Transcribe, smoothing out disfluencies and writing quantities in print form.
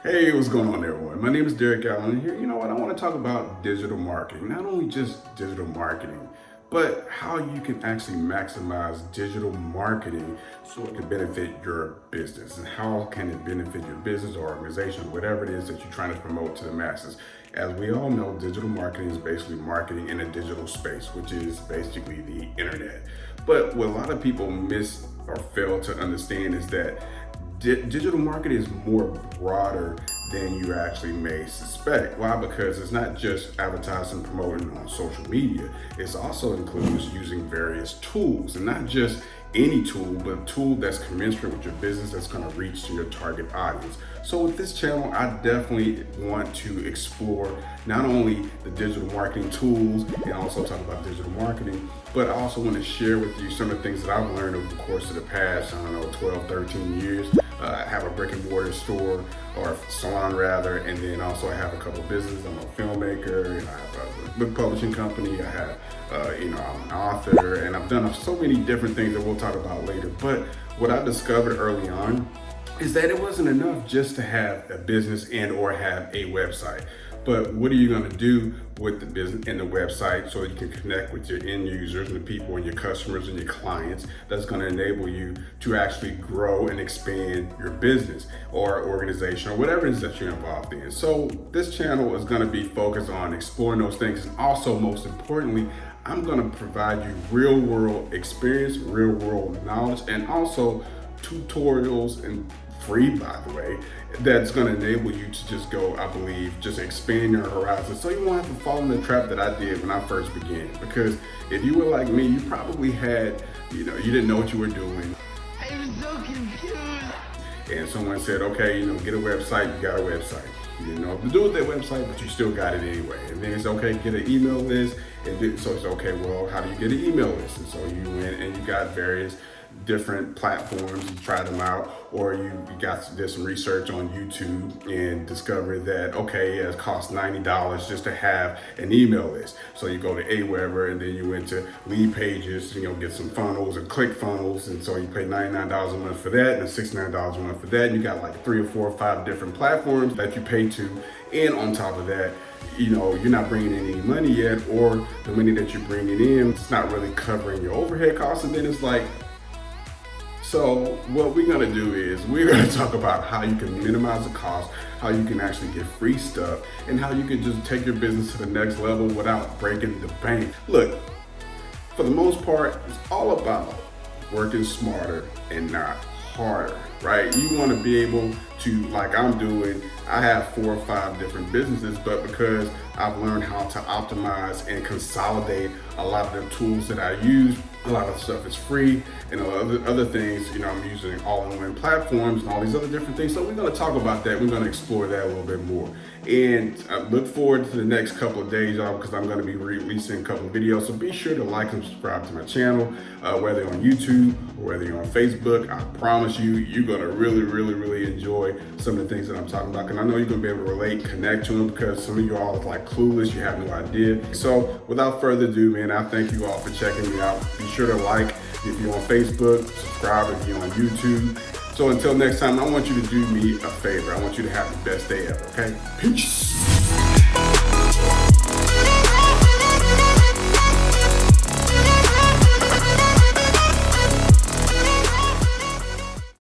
Hey, what's going on everyone? My name is Derrick F. And here, you know what, I want to talk about digital marketing. Not only just digital marketing, but how you can actually maximize digital marketing so it can benefit your business. And how can it benefit your business or organization, whatever it is that you're trying to promote to the masses. As we all know, digital marketing is basically marketing in a digital space, which is basically the internet. But what a lot of people miss or fail to understand is that digital marketing is more broader than you actually may suspect. Why? Because it's not just advertising, promoting on social media. It also includes using various tools, and not just any tool, but a tool that's commensurate with your business that's going to reach to your target audience. So with this channel, I definitely want to explore not only the digital marketing tools and also talk about digital marketing, but I also want to share with you some of the things that I've learned over the course of the past, 12, 13 years. I have a brick and mortar store, or salon rather, and then also I have a couple of businesses. I'm a filmmaker, and I have a book publishing company. I have, I'm an author, and I've done so many different things that we'll talk about later. But what I discovered early on is that it wasn't enough just to have a business and or have a website. But what are you going to do with the business and the website so you can connect with your end users and the people and your customers and your clients that's going to enable you to actually grow and expand your business or organization or whatever it is that you're involved in. So this channel is going to be focused on exploring those things, and also most importantly, I'm going to provide you real world experience, real world knowledge, and also tutorials, and free, by the way, that's going to enable you to just go, I believe, just expand your horizons so you won't have to fall in the trap that I did when I first began. Because if you were like me, you probably had, you didn't know what you were doing. I was so confused. And someone said, okay, get a website, you got a website. You didn't know what to do with that website, but you still got it anyway. And then it's okay, get an email list. And so it's okay, well, how do you get an email list? And so you went and you got various different platforms, you try them out, or you did some research on YouTube and discovered that, okay, it costs $90 just to have an email list. So you go to Aweber, and then you went to lead pages, get some funnels and click funnels. And so you pay $99 a month for that and $69 a month for that. And you got like 3 or 4 or 5 different platforms that you pay to. And on top of that, you're not bringing in any money yet, or the money that you're bringing in, it's not really covering your overhead costs. And then it's like, so what we're gonna do is we're gonna talk about how you can minimize the cost, how you can actually get free stuff, and how you can just take your business to the next level without breaking the bank. Look, for the most part, it's all about working smarter and not harder, right? You wanna be able to, like I'm doing, I have 4 or 5 different businesses, but because I've learned how to optimize and consolidate a lot of the tools that I use, a lot of stuff is free, and other things, I'm using all-in-one platforms and all these other different things. So we're going to talk about that. We're going to explore that a little bit more. And I look forward to the next couple of days, y'all, because I'm going to be releasing a couple of videos. So be sure to like and subscribe to my channel, whether you're on YouTube or whether you're on Facebook. I promise you, you're going to really, really, really enjoy some of the things that I'm talking about. And I know you're going to be able to relate, connect to them, because some of you all are like clueless. You have no idea. So without further ado, man, I thank you all for checking me out. Be sure to like if you're on Facebook, subscribe if you're on YouTube. So until next time, I want you to do me a favor. I want you to have the best day ever, okay? Peace.